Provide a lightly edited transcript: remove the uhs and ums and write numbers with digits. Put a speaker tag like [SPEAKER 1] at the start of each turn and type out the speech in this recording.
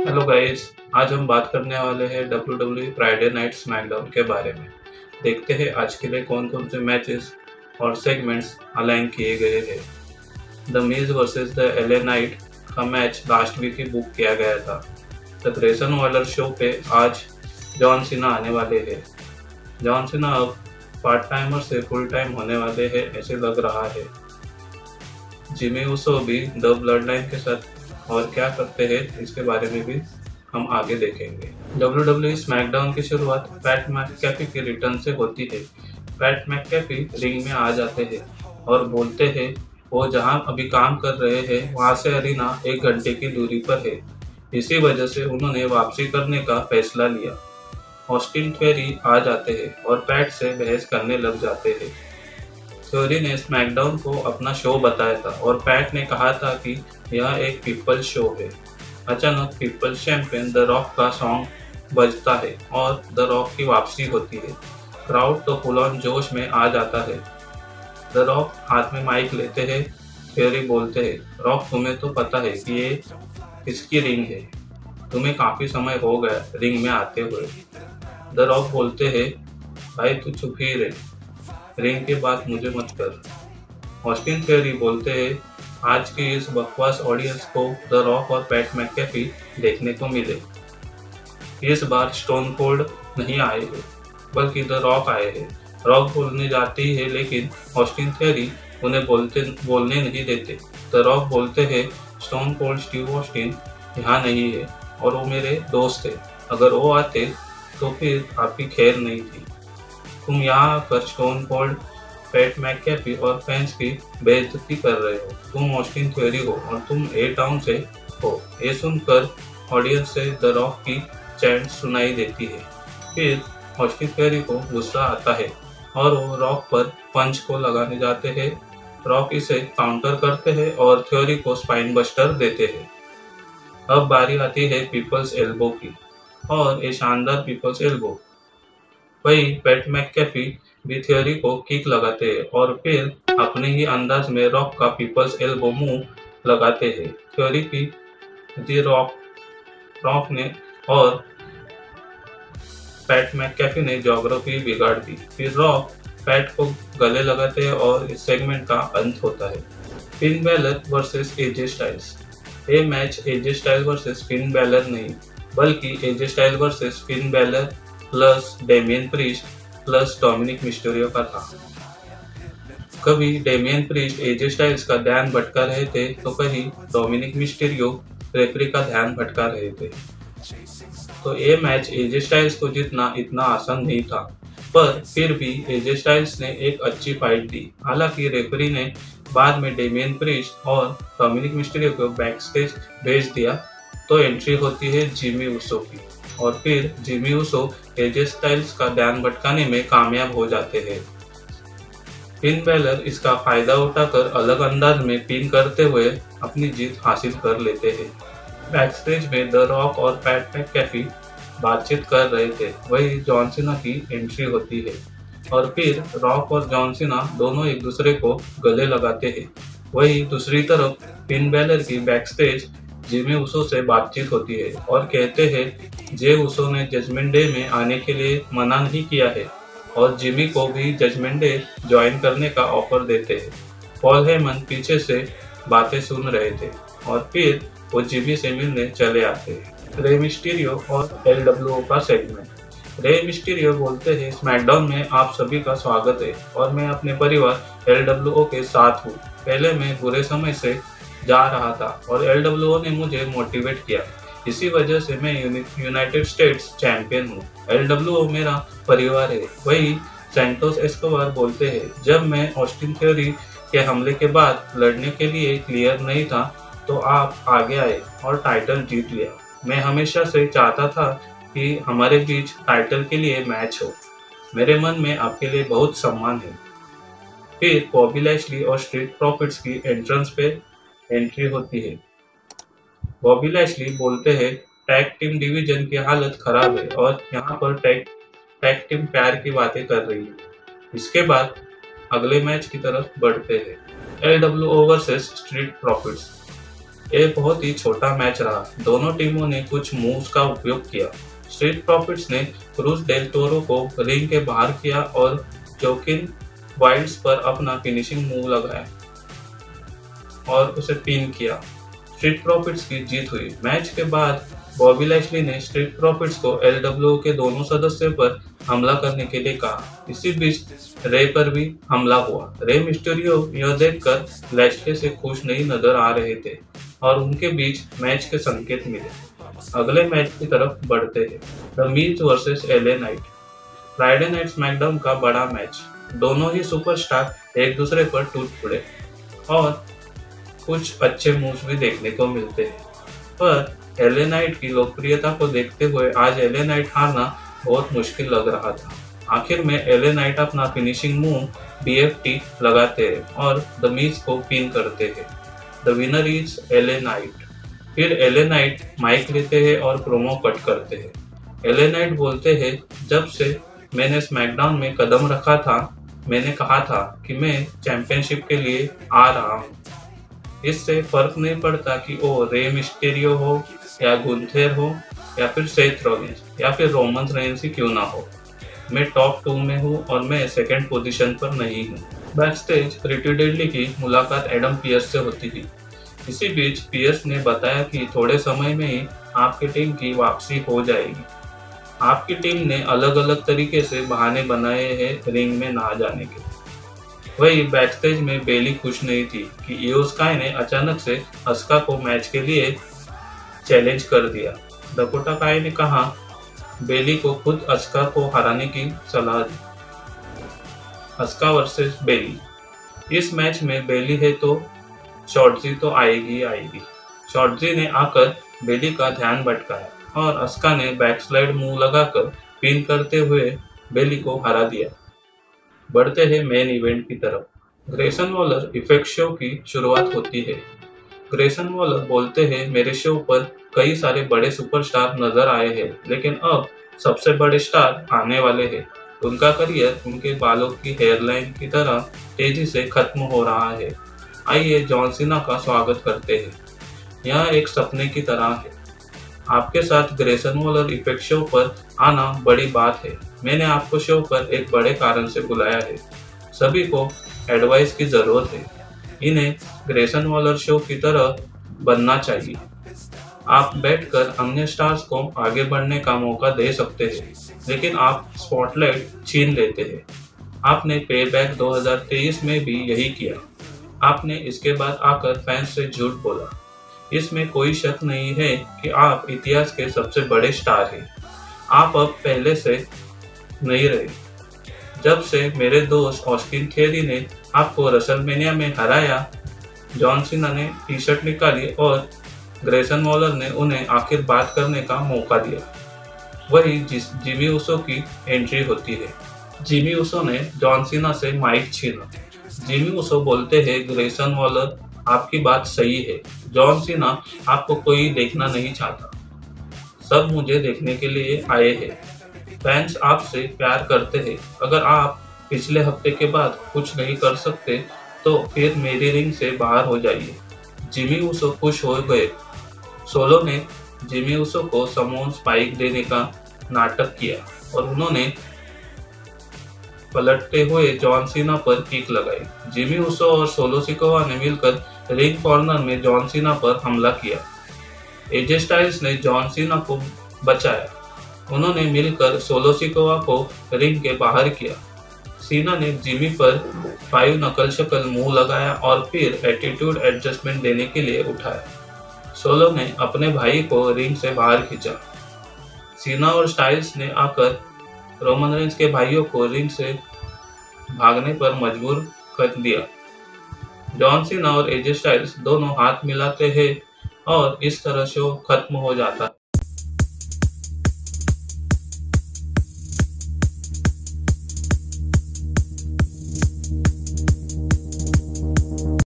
[SPEAKER 1] Hello guys. आज हम बात करने वाले हैं WWE फ्राइडे नाइट स्मैकडाउन के बारे में। देखते हैं आज के लिए कौन कौन से मैचेस और सेगमेंट्स अलाइन किए गए हैं। The Miz versus the LA night का मैच लास्ट वीक ही बुक किया गया था। द ग्रेसन वॉलर शो पे आज जॉन सीना आने वाले हैं। जॉन सीना अब पार्ट टाइमर से फुल टाइम होने वाले हैं ऐसे लग रहा है। जिमी ऊसो भी द ब्लड लाइन के साथ और क्या करते हैं इसके बारे में भी हम आगे देखेंगे। WWE स्मैकडाउन की शुरुआत पैट मैकएफी के रिटर्न से होती है। पैट मैकएफी रिंग में आ जाते हैं और बोलते हैं वो जहां अभी काम कर रहे हैं वहां से अरीना 1 घंटे की दूरी पर है। इसी वजह से उन्होंने वापसी करने का फैसला लिया। ऑस्टिन थ्योरी आ जाते हैं और पैट से बहस करने लग जाते हैं। थ्योरी ने स्मैकडाउन को अपना शो बताया था और पैट ने कहा था कि यह एक पीपल्स शो है। अचानक पीपल्स चैंपियन द रॉक का सॉन्ग बजता है और द रॉक की वापसी होती है। क्राउड तो फुल ऑन जोश में आ जाता है। द रॉक हाथ में माइक लेते हैं। थ्योरी बोलते हैं, रॉक तुम्हें तो पता है कि ये किसकी रिंग है। तुम्हें काफी समय हो गया रिंग में आते हुए। द रॉक बोलते हैं, भाई तू चुप ही रहे, रिंग की बात मुझे मत कर। ऑस्टिन थ्योरी बोलते हैं, आज की इस बकवास ऑडियंस को द रॉक और पैट मैकएफी देखने को मिले। इस बार स्टोन कोल्ड नहीं आए हैं बल्कि द रॉक आए हैं। रॉक बोलने जाती है लेकिन ऑस्टिन थ्योरी उन्हें बोलने नहीं देते। द रॉक बोलते हैं, स्टोन कोल्ड स्टीव ऑस्टिन यहाँ नहीं है और वो मेरे दोस्त है। अगर वो आते तो फिर आपकी खैर नहीं थी। तुम यहाँ आकर स्टोन कोल्ड, पैट मैकएफी और फैंस की बेइज्जती कर रहे हो। तुम ऑस्टिन थ्योरी हो और तुम ए टाउन से हो। ये सुनकर ऑडियंस से द रॉक की चैंट सुनाई देती है। फिर ऑस्टिन थ्योरी को गुस्सा आता है और वो रॉक पर पंच को लगाने जाते हैं। रॉक इसे काउंटर करते हैं और थ्योरी को स्पाइन बस्टर देते हैं। अब बारी आती है पीपल्स एल्बो की और ये शानदार पीपल्स एल्बो। वही पैट मैकएफी भी थ्योरी को किक लगाते हैं और फिर अपने ही अंदाज में रॉक का पीपल्स एल्बो मूव लगाते हैं। थ्योरी की दी रॉक ने और पैट मैकएफी ने ज्योग्राफी बिगाड़ दी। फिर रॉक पैट को गले लगाते हैं और इस सेगमेंट का अंत होता है। Finn Balor versus AJ Styles. ये match AJ Style versus Finn Balor नहीं बल्कि AJ Style versus Finn Balor plus Damian Priest plus Dominik Mysterio का था। कभी डेमियन प्रीस्ट एजे स्टाइल्स का ध्यान भटका रहे थे तो कहीं डोमिनिक मिस्टेरियो रेफरी का ध्यान भटका रहे थे। तो ये मैच एजे स्टाइल्स को जीतना इतना आसान नहीं था, पर फिर भी एजे स्टाइल्स ने एक अच्छी फाइट दी। हालांकि रेफरी ने बाद में डेमियन प्रीस्ट और डोमिनिक मिस्टेरियो को बैक स्टेज भेज दिया। तो एंट्री होती है जिमी ऊसो की और फिर जिमी ऊसो एजे स्टाइल्स का ध्यान भटकाने में कामयाब हो जाते हैं। फिन बैलर इसका फायदा उठाकर अलग अंदाज में पिन करते हुए अपनी जीत हासिल कर लेते हैं। बैकस्टेज में द रॉक और पैट मैकएफी बातचीत कर रहे थे। वही जॉन सीना की एंट्री होती है और फिर रॉक और जॉन सीना दोनों एक दूसरे को गले लगाते हैं। वही दूसरी तरफ फिन बैलर की बैकस्टेज जिमी ऊसो से बातचीत होती है और कहते हैं जे ऊसो ने जजमेंट डे में आने के लिए मना नहीं किया है और जिमी को भी जजमेंट डे ज्वाइन करने का ऑफर देते हैं। पॉल हेमन पीछे से बातें सुन रहे थे और फिर वो जिमी से मिलने चले आते हैं। रे मिस्टीरियो और एलडब्ल्यूओ का सेगमेंट। रे मिस्टीरियो बोलते हैं, स्मैकडाउन में आप सभी का स्वागत है और मैं अपने परिवार एलडब्ल्यूओ के साथ हूँ। पहले मैं बुरे समय से जा रहा था और एलडब्ल्यूओ ने मुझे मोटिवेट किया। इसी वजह से मैं यूनाइटेड स्टेट्स चैंपियन हूँ। एलडब्ल्यूओ मेरा परिवार है। वही सैंटोस एस्कोबार बोलते हैं, जब मैं ऑस्टिन थ्योरी के हमले के बाद लड़ने के लिए क्लियर नहीं था तो आप आगे आए और टाइटल जीत लिया। मैं हमेशा से चाहता था कि हमारे बीच टाइटल के लिए मैच हो। मेरे मन में आपके लिए बहुत सम्मान है। फिर बॉबी लैशली और स्ट्रीट प्रॉफिट्स की एंट्रेंस पे एंट्री होती है। बॉबी लैशली बोलते हैं, टैग टीम डिवीजन की हालत खराब है और यहाँ पर टैग टीम प्यार की बातें कर रही है। इसके बाद अगले मैच की तरफ बढ़ते हैं। एलडब्ल्यूओ वर्सेस स्ट्रीट प्रॉफिट्स। ये बहुत ही छोटा मैच रहा। दोनों टीमों ने कुछ मूव्स का उपयोग किया। स्ट्रीट प्रॉफिट्स ने क्रूज डेल टोरो को रिंग के बाहर किया और जोकिन वाइल्ड्स पर अपना फिनिशिंग मूव लगाया और उसे पिन किया। स्ट्रीट प्रॉफिट्स की जीत हुई। मैच के बाद बॉबी लैशली ने स्ट्रीट प्रॉफिट्स को एलडब्ल्यूओ के दोनों सदस्यों पर हमला करने के लिए कहा। इसी बीच रे पर भी हमला हुआ। रे मिस्टीरियो यह देखकर लैशली से खुश नहीं नजर आ रहे थे और उनके बीच मैच के संकेत मिले। अगले मैच की तरफ बढ़ते हैं। द मीज versus LA night. Friday night SmackDown का बड़ा मैच। दोनों ही सुपरस्टार एक दूसरे पर टूट पड़े और कुछ अच्छे मूव्स भी देखने को मिलते हैं, पर एलए नाइट की लोकप्रियता को देखते हुए आज एलए नाइट हारना बहुत मुश्किल लग रहा था। आखिर में एलए नाइट अपना फिनिशिंग मूव बीएफटी लगाते हैं और द मीज को पिन करते हैं। The winner is LA night. फिर एलए नाइट माइक लेते हैं और प्रोमो कट करते हैं। एलए नाइट बोलते हैं, जब से मैंने स्मैकडाउन में कदम रखा था, मैंने कहा था कि मैं चैंपियनशिप के लिए आ रहा हूँ। इससे फर्क नहीं पड़ता कि वो रे मिस्टीरियो हो या गुंथेर हो या फिर सेथ रॉलिंस या फिर रोमन रेंस ही क्यों ना हो। मैं टॉप 2 में हूँ और मैं सेकंड पोजीशन पर नहीं हूँ। बैकस्टेज प्रीटी डेडली की मुलाकात एडम पियर्स से होती थी। इसी बीच पियर्स ने बताया कि थोड़े समय में ही आपकी टीम की वापसी हो जाएगी। आपकी टीम ने अलग अलग तरीके से बहाने बनाए हैं रिंग में ना जाने के। वही बैकस्टेज में बेली खुश नहीं थी कि इयो स्काई ने अचानक से अस्का को मैच के लिए चैलेंज कर दिया। डकोटा काई ने कहा बेली को खुद अस्का को हराने की सलाह दी। अस्का वर्सेस बेली। इस मैच में बेली है तो शॉर्टजी तो आएगी आएगी। शॉर्टजी ने आकर बेली का ध्यान भटकाया और अस्का ने बैकस्लाइड मूव लगाकर पिन करते हुए बेली को हरा दिया। बढ़ते हैं मेन इवेंट की तरफ। ग्रेसन वॉलर इफेक्ट शो की शुरुआत होती है। ग्रेसन वॉलर बोलते हैं, मेरे शो पर कई सारे बड़े सुपरस्टार नजर आए हैं, लेकिन अब सबसे बड़े स्टार आने वाले हैं। उनका करियर उनके बालों की हेयरलाइन की तरह तेजी से खत्म हो रहा है। आइए जॉन सीना का स्वागत करते हैं। यह एक सपने की तरह है। आपके साथ ग्रेसन वॉलर इफेक्ट शो पर आना बड़ी बात है। मैंने आपको शो पर एक बड़े कारण से बुलाया है। सभी को एडवाइस की जरूरत है। इन्हें ग्रेसन वॉलर शो की तरह बनना चाहिए। आप बैठकर अन्य स्टार्स को आगे बढ़ने का मौका दे सकते हैं, लेकिन आप स्पॉटलाइट छीन लेते हैं। आपने पेबैक 2023 में भी यही किया। आपने इसके बाद आकर फैंस से झूठ बोला। इसमें कोई शक नहीं है कि आप इतिहास के सबसे बड़े स्टार हैं। आप अब पहले से नहीं रहे। जब से मेरे दोस्त ऑस्टिन थियरी ने आपको रेसलमेनिया में हराया, जॉन सीना ने टी शर्ट निकाली और ग्रेसन वॉलर ने उन्हें आखिर बात करने का मौका दिया। वही जिमी ऊसो की एंट्री होती है। जिमी ऊसो ने जॉन सीना से माइक छीना। जिमी ऊसो बोलते हैं, ग्रेसन वॉलर आपकी बात सही है। जॉन सीना आपको कोई देखना नहीं चाहता। सब मुझे देखने के लिए आए हैं। फैंस आपसे प्यार करते हैं। अगर आप पिछले हफ्ते के बाद कुछ नहीं कर सकते तो फिर मेरी रिंग से बाहर हो जाइए। जिमी ऊसो खुश हो गए। सोलो ने जिमी ऊसो को समोन स्पाइक देने का नाटक किया और उन्होंने पलटते हुए जॉन सीना पर किक लगाई। जिमी ऊसो और सोलो सिकोवा ने मिलकर रिंग कॉर्नर में जॉन सीना पर हमला किया। एजे स्टाइल्स ने जॉन सीना को बचाया। उन्होंने मिलकर सोलो सिकोवा को रिंग के बाहर किया। सीना ने जिमी पर 5 नकल शक्ल मुंह लगाया और फिर एटीट्यूड एडजस्टमेंट देने के लिए उठाया। सोलो ने अपने भाई को रिंग से बाहर खींचा। सीना और स्टाइल्स ने आकर रोमन रेंस के भाइयों को रिंग से भागने पर मजबूर कर दिया। जॉन सीना और एजे स्टाइल्स दोनों हाथ मिलाते हैं और इस तरह शो खत्म हो जाता है।